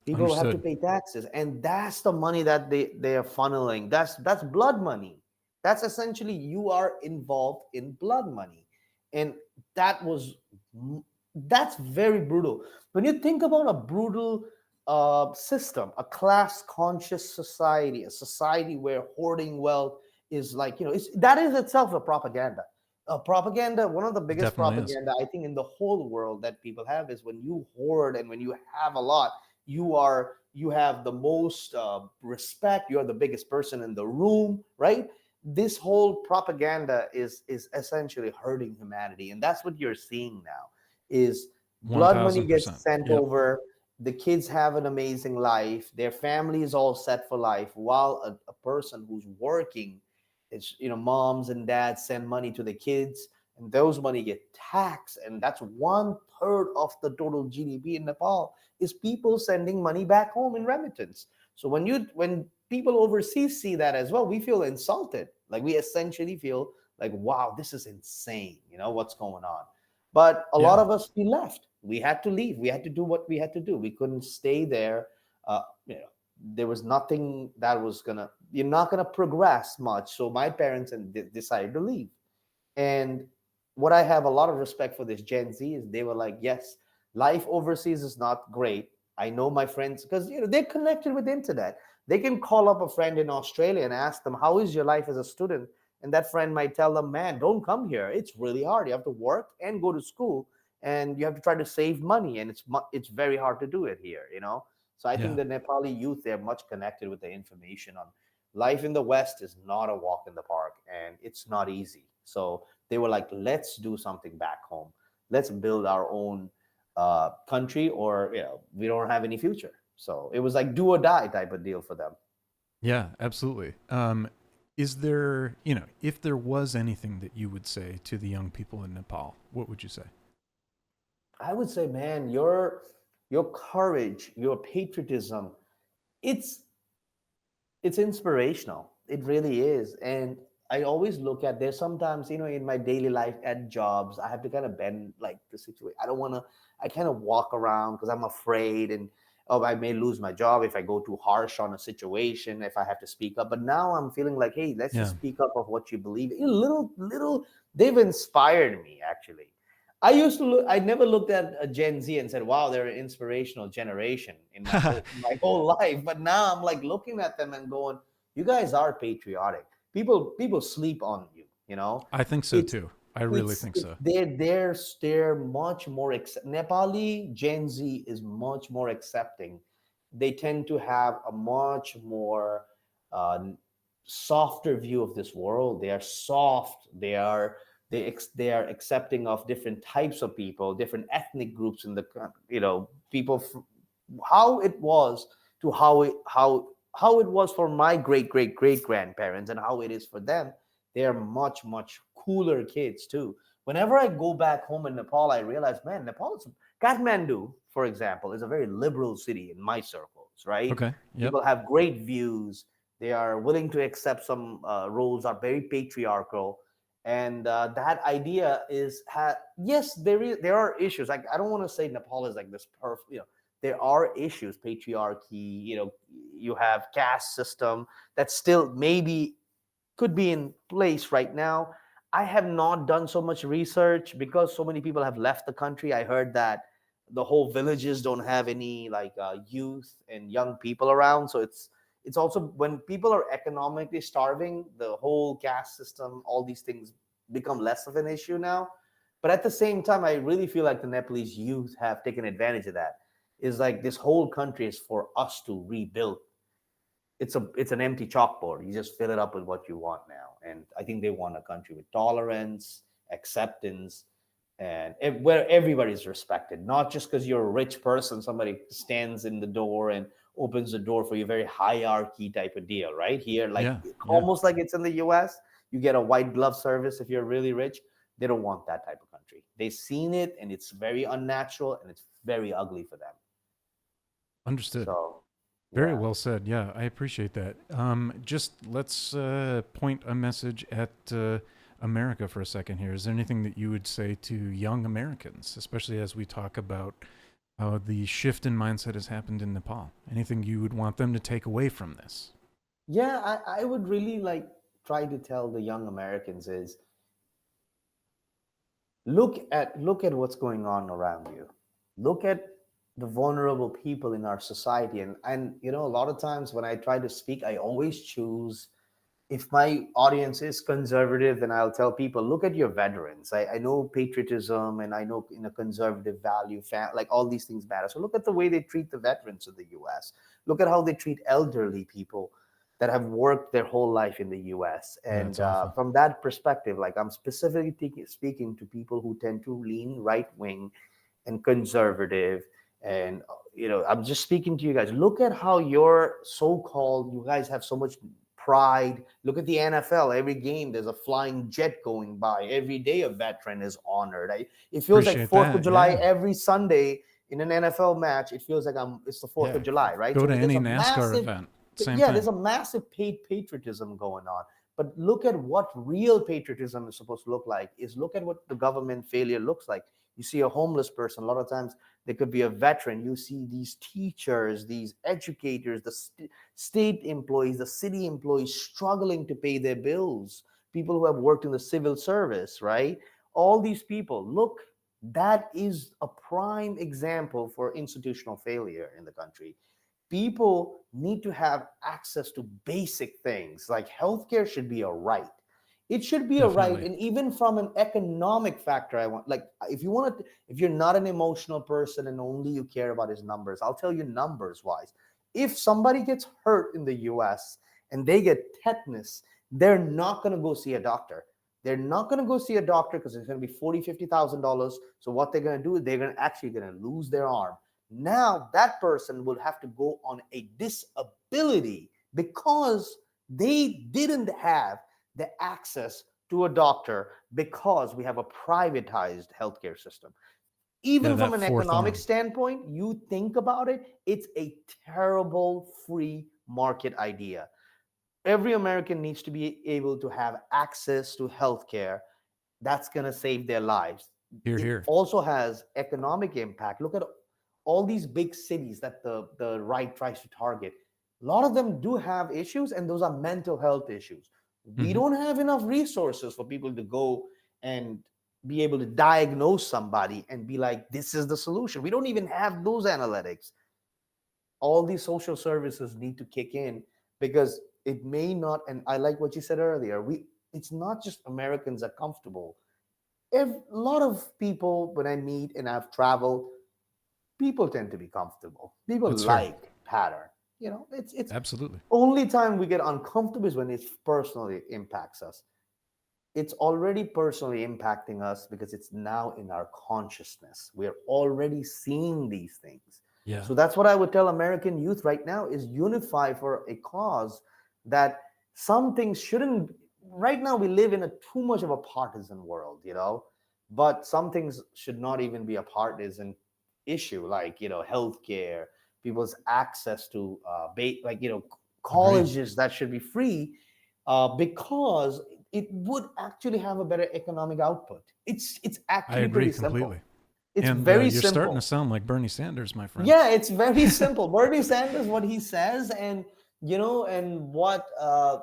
[SPEAKER 2] People have to
[SPEAKER 1] Understood.
[SPEAKER 2] pay taxes, and that's the money that they are funneling. That's blood money. That's essentially you are involved in blood money, and that was that's very brutal. When you think about a brutal system, a class conscious society, a society where hoarding wealth is like that is itself a propaganda. A propaganda, one of the
[SPEAKER 1] It
[SPEAKER 2] biggest
[SPEAKER 1] definitely is.
[SPEAKER 2] propaganda I think in the whole world that people have is when you hoard and when you have a lot, you have the most respect, you're the biggest person in the room, right? This whole propaganda is essentially hurting humanity, and that's what you're seeing now is blood money gets
[SPEAKER 1] 1000%.
[SPEAKER 2] sent
[SPEAKER 1] Yep.
[SPEAKER 2] over. The kids have an amazing life, their family is all set for life, while a person who's working, it's moms and dads send money to the kids, and those money get taxed, and that's 1/3 of the total GDP in Nepal is people sending money back home in remittance. So when people overseas see that as well, we feel insulted. Like we essentially feel like, wow, this is insane. What's going on? But a lot
[SPEAKER 1] Yeah.
[SPEAKER 2] of us we left. We had to leave. We had to do what we had to do. We couldn't stay there. Uh, you know, there was nothing that was gonna. You're not gonna progress much. So my parents decided to leave. And what I have a lot of respect for this Gen Z is they were like, yes, life overseas is not great. I know my friends because they're connected with the internet. They can call up a friend in Australia and ask them, how is your life as a student? And that friend might tell them, man, don't come here. It's really hard. You have to work and go to school, and you have to try to save money, and it's very hard to do it here. So I think
[SPEAKER 1] Yeah.
[SPEAKER 2] the Nepali youth, they're much connected with the information on life in the West is not a walk in the park, and it's not easy. So they were like, let's do something back home. Let's build our own country, or we don't have any future. So it was like do or die type of deal for them.
[SPEAKER 1] Yeah, absolutely. Is there, if there was anything that you would say to the young people in Nepal, what would you say?
[SPEAKER 2] I would say, man, your courage, your patriotism, it's it's inspirational. It really is. And I always look at there's sometimes, in my daily life at jobs, I have to kind of bend like the situation. I don't want to, I kind of walk around because I'm afraid, and oh, I may lose my job if I go too harsh on a situation, if I have to speak up. But now I'm feeling like, hey, let's just
[SPEAKER 1] Yeah.
[SPEAKER 2] speak up of what you believe. Little, they've inspired me actually. I never looked at a Gen Z and said, wow, they're an inspirational generation in my whole life. But now I'm like looking at them and going, you guys are patriotic. People sleep on you, you know.
[SPEAKER 1] I think so
[SPEAKER 2] It's
[SPEAKER 1] too. I really
[SPEAKER 2] it's
[SPEAKER 1] think
[SPEAKER 2] it's
[SPEAKER 1] so.
[SPEAKER 2] they're much more Nepali Gen Z is much more accepting. They tend to have a much more uh, softer view of this world. They are soft. They are accepting of different types of people, different ethnic groups in the people. How it was to how it was for my great grandparents and how it is for them. They are much cooler kids too. Whenever I go back home in Nepal, I realize, man, Nepal is Kathmandu, for example, is a very liberal city in my circles, right?
[SPEAKER 1] Okay. Yep.
[SPEAKER 2] People have great views. They are willing to accept some roles, are very patriarchal. And that idea yes, there are issues. Like, I don't want to say Nepal is like this perfect, there are issues, patriarchy, you have caste system that still maybe could be in place right now. I have not done so much research because so many people have left the country. I heard that the whole villages don't have any like youth and young people around. So it's also when people are economically starving, the whole caste system, all these things become less of an issue now. But at the same time, I really feel like the Nepalese youth have taken advantage of that. Is like this whole country is for us to rebuild. It's an empty chalkboard. You just fill it up with what you want now. And I think they want a country with tolerance, acceptance, and where everybody's respected, not just because you're a rich person, somebody stands in the door and opens the door for you, very hierarchy type of deal, right? Here, like
[SPEAKER 1] Yeah. Yeah.
[SPEAKER 2] almost like it's in the US, you get a white glove service if you're really rich. They don't want that type of country. They've seen it, and it's very unnatural, and it's very ugly for them.
[SPEAKER 1] Understood.
[SPEAKER 2] So,
[SPEAKER 1] Very
[SPEAKER 2] yeah.
[SPEAKER 1] well said. Yeah, I appreciate that. Just let's point a message at America for a second here. Is there anything that you would say to young Americans, especially as we talk about how the shift in mindset has happened in Nepal? Anything you would want them to take away from this?
[SPEAKER 2] Yeah, I would really like try to tell the young Americans is look at what's going on around you. Look at the vulnerable people in our society, and a lot of times when I try to speak, I always choose, if my audience is conservative, then I'll tell people, look at your veterans. I know patriotism, and I know in a conservative value, like all these things matter. So look at the way they treat the veterans of the US. Look at how they treat elderly people that have worked their whole life in the US.
[SPEAKER 1] Yeah,
[SPEAKER 2] And
[SPEAKER 1] it's awful.
[SPEAKER 2] from that perspective, like I'm specifically speaking to people who tend to lean right wing and conservative. And I'm just speaking to you guys. Look at how your so-called, you guys have so much pride. Look at the NFL. Every game there's a flying jet going by. Every day a veteran is honored. It feels like
[SPEAKER 1] Appreciate
[SPEAKER 2] Fourth of
[SPEAKER 1] that.
[SPEAKER 2] July
[SPEAKER 1] Yeah.
[SPEAKER 2] every Sunday in an NFL match. It feels like it's the Fourth
[SPEAKER 1] Yeah.
[SPEAKER 2] of July, right?
[SPEAKER 1] Go
[SPEAKER 2] So
[SPEAKER 1] to
[SPEAKER 2] there's
[SPEAKER 1] any
[SPEAKER 2] a
[SPEAKER 1] NASCAR
[SPEAKER 2] massive,
[SPEAKER 1] event. Same
[SPEAKER 2] yeah,
[SPEAKER 1] thing.
[SPEAKER 2] there's a massive patriotism going on. But look at what real patriotism is supposed to look like. Is look at what the government failure looks like. You see a homeless person. A lot of times there could be a veteran. You see these teachers, these educators, the state employees, the city employees struggling to pay their bills. People who have worked in the civil service, right? All these people. Look, that is a prime example for institutional failure in the country. People need to have access to basic things like healthcare should be a right. It should be a right.
[SPEAKER 1] Definitely.
[SPEAKER 2] And even from an economic factor, I want, like, if you want to, if you're not an emotional person and only you care about his numbers, I'll tell you numbers wise. If somebody gets hurt in the US and they get tetanus, they're not going to go see a doctor. They're not going to go see a doctor because it's going to be $40,000, $50,000. So what they're going to do is they're going to actually going to lose their arm. Now that person will have to go on a disability because they didn't have the access to a doctor because we have a privatized healthcare system.
[SPEAKER 1] Yeah,
[SPEAKER 2] Even from
[SPEAKER 1] that
[SPEAKER 2] an
[SPEAKER 1] fourth
[SPEAKER 2] economic
[SPEAKER 1] arm.
[SPEAKER 2] standpoint, you think about it, it's a terrible free market idea. Every American needs to be able to have access to healthcare. That's going to save their lives.
[SPEAKER 1] Here,
[SPEAKER 2] It
[SPEAKER 1] here.
[SPEAKER 2] also has economic impact. Look at all these big cities that the right tries to target. A lot of them do have issues, and those are mental health issues. We
[SPEAKER 1] Hmm.
[SPEAKER 2] don't have enough resources for people to go and be able to diagnose somebody and be like, this is the solution. We don't even have those analytics. All these social services need to kick in because it may not, and I like what you said earlier, it's not just Americans are comfortable. A lot of people when I meet and I've traveled, people tend to be comfortable. People
[SPEAKER 1] That's fair.
[SPEAKER 2] like pattern. It's
[SPEAKER 1] Absolutely.
[SPEAKER 2] only time we get uncomfortable is when it personally impacts us. It's already personally impacting us because it's now in our consciousness. We're already seeing these things.
[SPEAKER 1] Yeah.
[SPEAKER 2] So that's what I would tell American youth right now is unify for a cause that some things shouldn't. Right now we live in a too much of a partisan world, but some things should not even be a partisan issue, like healthcare, people's access to like
[SPEAKER 1] Agreed.
[SPEAKER 2] colleges that should be free, because it would actually have a better economic output. It's
[SPEAKER 1] I
[SPEAKER 2] actually
[SPEAKER 1] agree
[SPEAKER 2] pretty simple.
[SPEAKER 1] completely.
[SPEAKER 2] It's
[SPEAKER 1] And
[SPEAKER 2] very
[SPEAKER 1] you're starting to
[SPEAKER 2] simple.
[SPEAKER 1] sound like Bernie Sanders, my friend.
[SPEAKER 2] Yeah, it's very simple. Bernie Sanders, what he says, and and what a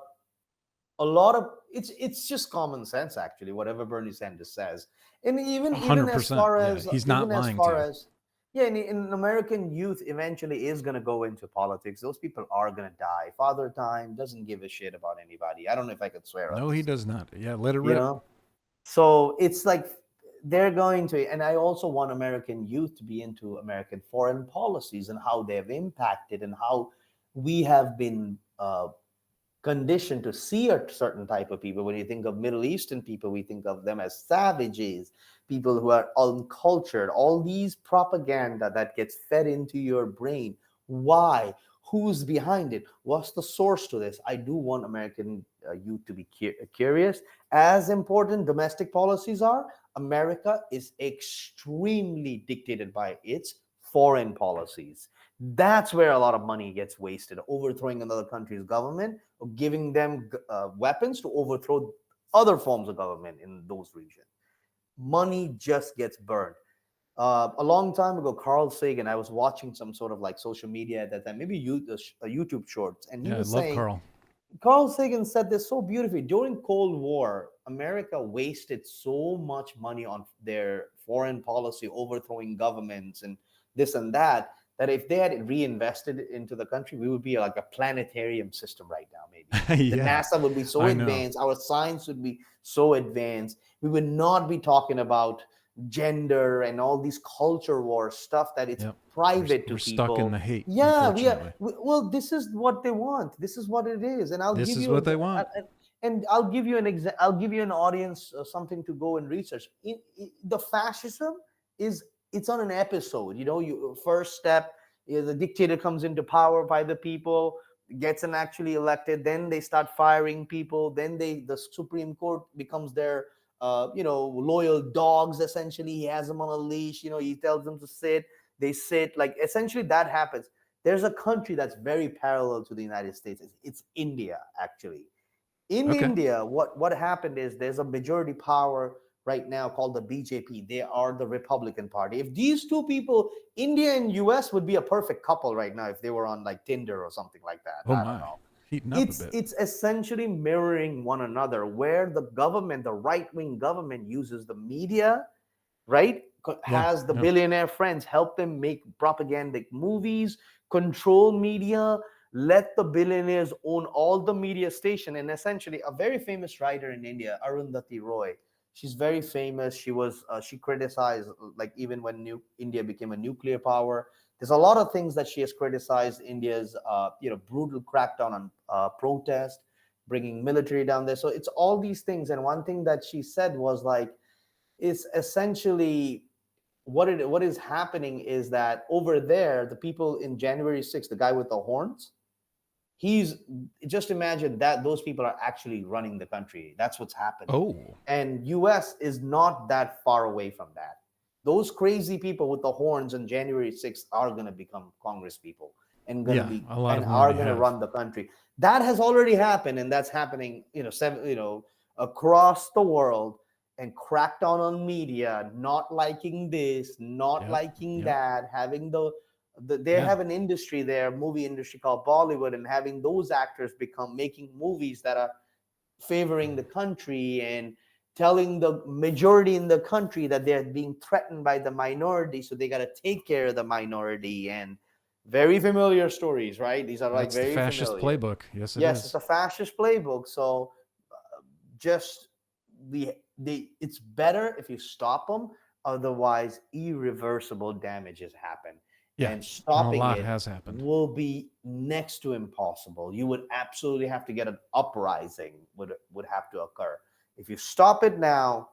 [SPEAKER 2] lot of it's just common sense actually. Whatever Bernie Sanders says, and even as
[SPEAKER 1] 100%.
[SPEAKER 2] far
[SPEAKER 1] Yeah.
[SPEAKER 2] as
[SPEAKER 1] He's not lying to you.
[SPEAKER 2] yeah, and American youth eventually is going to go into politics. Those people are going to die. Father Time doesn't give a shit about anybody. I don't know if I could swear on
[SPEAKER 1] No, he
[SPEAKER 2] this.
[SPEAKER 1] does not. Yeah, let it
[SPEAKER 2] You
[SPEAKER 1] rip.
[SPEAKER 2] know, so it's like they're going to, and I also want American youth to be into American foreign policies and how they have impacted and how we have been conditioned to see a certain type of people. When you think of Middle Eastern people, we think of them as savages, people who are uncultured, all these propaganda that gets fed into your brain. Why? Who's behind it? What's the source to this? I do want American youth to be curious. As important domestic policies are, America is extremely dictated by its foreign policies. That's where a lot of money gets wasted, overthrowing another country's government or giving them weapons to overthrow other forms of government in those regions. Money just gets burned. A long time ago, Carl Sagan, I was watching some sort of like social media at that time, maybe YouTube shorts, and he
[SPEAKER 1] Yeah, I
[SPEAKER 2] was
[SPEAKER 1] love
[SPEAKER 2] saying,
[SPEAKER 1] Carl.
[SPEAKER 2] Carl Sagan said this so beautifully. During Cold War, America wasted so much money on their foreign policy, overthrowing governments and this and that, that if they had reinvested it into the country, we would be like a planetarium system right now, maybe. The
[SPEAKER 1] Yeah,
[SPEAKER 2] NASA would be so
[SPEAKER 1] I know.
[SPEAKER 2] advanced, our science would be so advanced. We would not be talking about gender and all these culture war stuff that it's
[SPEAKER 1] Yep.
[SPEAKER 2] private to
[SPEAKER 1] We're stuck in
[SPEAKER 2] people.
[SPEAKER 1] the hate,
[SPEAKER 2] Yeah,
[SPEAKER 1] unfortunately.
[SPEAKER 2] well, this is what they want. This is what it is, and I'll
[SPEAKER 1] This
[SPEAKER 2] give
[SPEAKER 1] is
[SPEAKER 2] you
[SPEAKER 1] what they want.
[SPEAKER 2] and I'll give you I'll give you an audience something to go and research. The fascism is it's on an episode. You first step, the dictator comes into power by the people, gets an actually elected. Then they start firing people. Then the Supreme Court becomes their loyal dogs. Essentially, he has them on a leash. He tells them to sit. They sit. Like essentially, that happens. There's a country that's very parallel to the United States. It's India, actually. In
[SPEAKER 1] Okay.
[SPEAKER 2] India, what happened is there's a majority power right now called the BJP. They are the Republican Party. If these two people, India and US, would be a perfect couple right now if they were on like Tinder or something like that.
[SPEAKER 1] Oh
[SPEAKER 2] I don't
[SPEAKER 1] my.
[SPEAKER 2] know.
[SPEAKER 1] Heating up a
[SPEAKER 2] It's
[SPEAKER 1] bit.
[SPEAKER 2] it's essentially mirroring one another, where the government, the right wing government, uses the media, right?
[SPEAKER 1] Yeah.
[SPEAKER 2] Has the
[SPEAKER 1] No.
[SPEAKER 2] billionaire friends help them make propagandic movies, control media, let the billionaires own all the media station. And essentially, a very famous writer in India, Arundhati Roy, she's very famous. She criticized, like, even when India became a nuclear power. There's a lot of things that she has criticized India's brutal crackdown on protest, bringing military down there. So it's all these things. And one thing that she said was like, it's essentially what is happening is that over there, the people in January 6th, the guy with the horns, he's just imagine that those people are actually running the country. That's what's happening.
[SPEAKER 1] Oh.
[SPEAKER 2] And US is not that far away from that. Those crazy people with the horns on January 6th are going to become Congress people and going to be and are going to run the country. That has already happened, and that's happening, across the world. And crackdown on media, not liking this, not liking that, having they have an industry there, movie industry called Bollywood, and having those actors making movies that are favoring the country and telling the majority in the country that they're being threatened by the minority, so they got to take care of the minority. And very familiar stories, right? These are like very
[SPEAKER 1] the fascist
[SPEAKER 2] familiar
[SPEAKER 1] playbook. Yes,
[SPEAKER 2] it's a fascist playbook. So it's better if you stop them. Otherwise, irreversible damages happen.
[SPEAKER 1] Yeah,
[SPEAKER 2] and stopping
[SPEAKER 1] and a lot
[SPEAKER 2] it
[SPEAKER 1] has happened.
[SPEAKER 2] Will be next to impossible. You would absolutely have to get an uprising would have to occur. If you stop it now,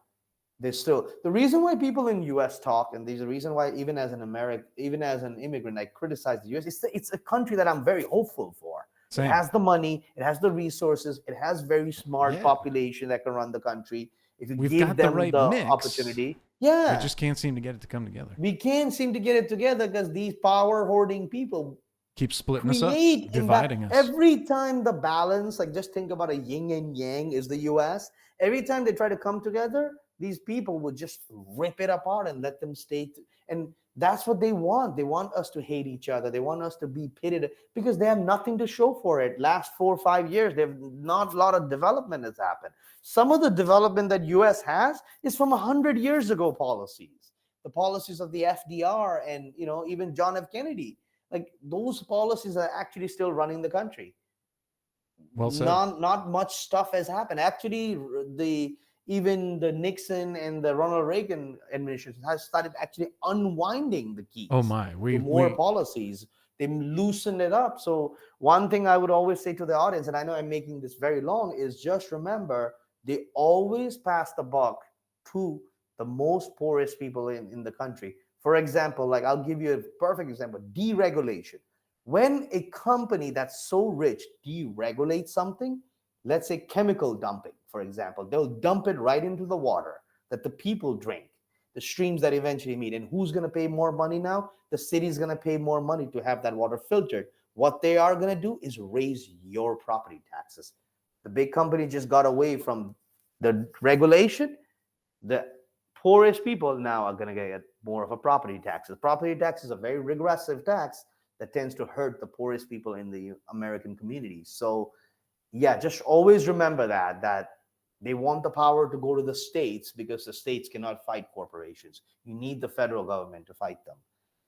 [SPEAKER 2] there's still the reason why people in US talk, and there's a reason why even as an immigrant, I criticize the US. It's a country that I'm very hopeful for. Same. It has the money, it has the resources, it has very smart population that can run the country. If you give them the opportunity. Yeah.
[SPEAKER 1] We just can't seem to get it to come together.
[SPEAKER 2] We can't seem to get it together because these power hoarding people
[SPEAKER 1] keep splitting us up, dividing us.
[SPEAKER 2] Every time the balance, like just think about a yin and yang is the US. Every time they try to come together, these people would just rip it apart and let them stay. And that's what they want. They want us to hate each other. They want us to be pitted because they have nothing to show for it. Last 4 or 5 years, they've not a lot of development has happened. Some of the development that US has is from 100 years ago policies. The policies of the FDR and, even John F. Kennedy. Like those policies are actually still running the country.
[SPEAKER 1] Well said.
[SPEAKER 2] Not much stuff has happened. Actually, even the Nixon and the Ronald Reagan administration has started actually unwinding the keys.
[SPEAKER 1] Oh my,
[SPEAKER 2] more policies. They loosened it up. So one thing I would always say to the audience, and I know I'm making this very long, is just remember, they always pass the buck to the most poorest people in the country. For example, like I'll give you a perfect example, deregulation. When a company that's so rich deregulates something, let's say chemical dumping, for example, they'll dump it right into the water that the people drink, the streams that eventually meet. And who's going to pay more money now? The city's going to pay more money to have that water filtered. What they are going to do is raise your property taxes. The big company just got away from the regulation. The poorest people now are going to get more of a property tax. The property tax is a very regressive tax that tends to hurt the poorest people in the American community. So yeah, just always remember that they want the power to go to the states because the states cannot fight corporations. You need the federal government to fight them.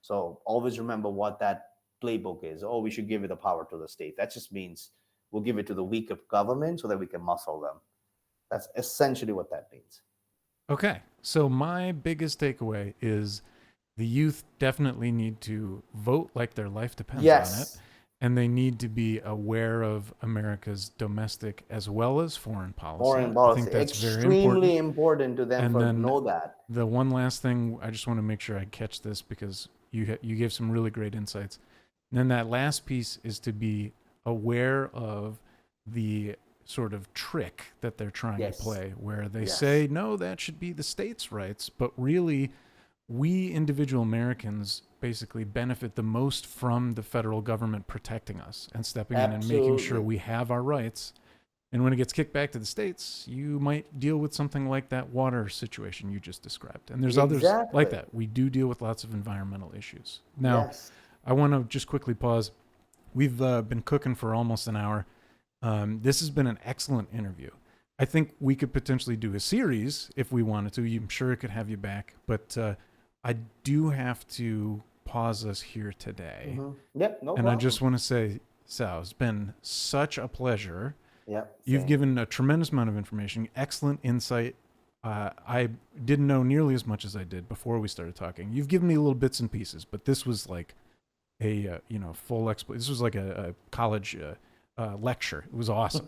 [SPEAKER 2] So always remember what that playbook is. Oh, we should give it the power to the state. That just means we'll give it to the weak of government so that we can muscle them. That's essentially what that means.
[SPEAKER 1] Okay. So my biggest takeaway is the youth definitely need to vote like their life depends on it. And they need to be aware of America's domestic as well as foreign policy.
[SPEAKER 2] I think that's extremely important to them to know that.
[SPEAKER 1] The one last thing, I just want to make sure I catch this because you gave some really great insights. And then that last piece is to be aware of the sort of trick that they're trying to play, where they say, no, that should be the states' rights. But really, we individual Americans basically benefit the most from the federal government protecting us and stepping in and making sure we have our rights. And when it gets kicked back to the states, you might deal with something like that water situation you just described. And there's others like that. We do deal with lots of environmental issues. Now, I want to just quickly pause. We've been cooking for almost an hour. This has been an excellent interview. I think we could potentially do a series if we wanted to. I'm sure it could have you back. But I do have to pause us here today.
[SPEAKER 2] Yep, no
[SPEAKER 1] problem. I just want to say Sal, it's been such a pleasure.
[SPEAKER 2] Yep.
[SPEAKER 1] You've
[SPEAKER 2] Same.
[SPEAKER 1] given a tremendous amount of information, excellent insight. I didn't know nearly as much as I did before we started talking. You've given me little bits and pieces, but this was like a full This was like a college lecture. It was awesome.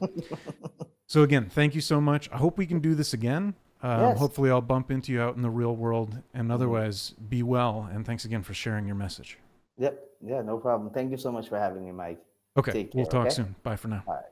[SPEAKER 1] So again, thank you so much. I hope we can do this again.
[SPEAKER 2] Yes.
[SPEAKER 1] Hopefully, I'll bump into you out in the real world. And
[SPEAKER 2] Mhm.
[SPEAKER 1] otherwise, be well. And thanks again for sharing your message.
[SPEAKER 2] Yep. Yeah, no problem. Thank you so much for having me, Mike.
[SPEAKER 1] Okay,
[SPEAKER 2] Take
[SPEAKER 1] we'll
[SPEAKER 2] care.
[SPEAKER 1] talk
[SPEAKER 2] Okay.
[SPEAKER 1] soon. Bye for now.
[SPEAKER 2] All right.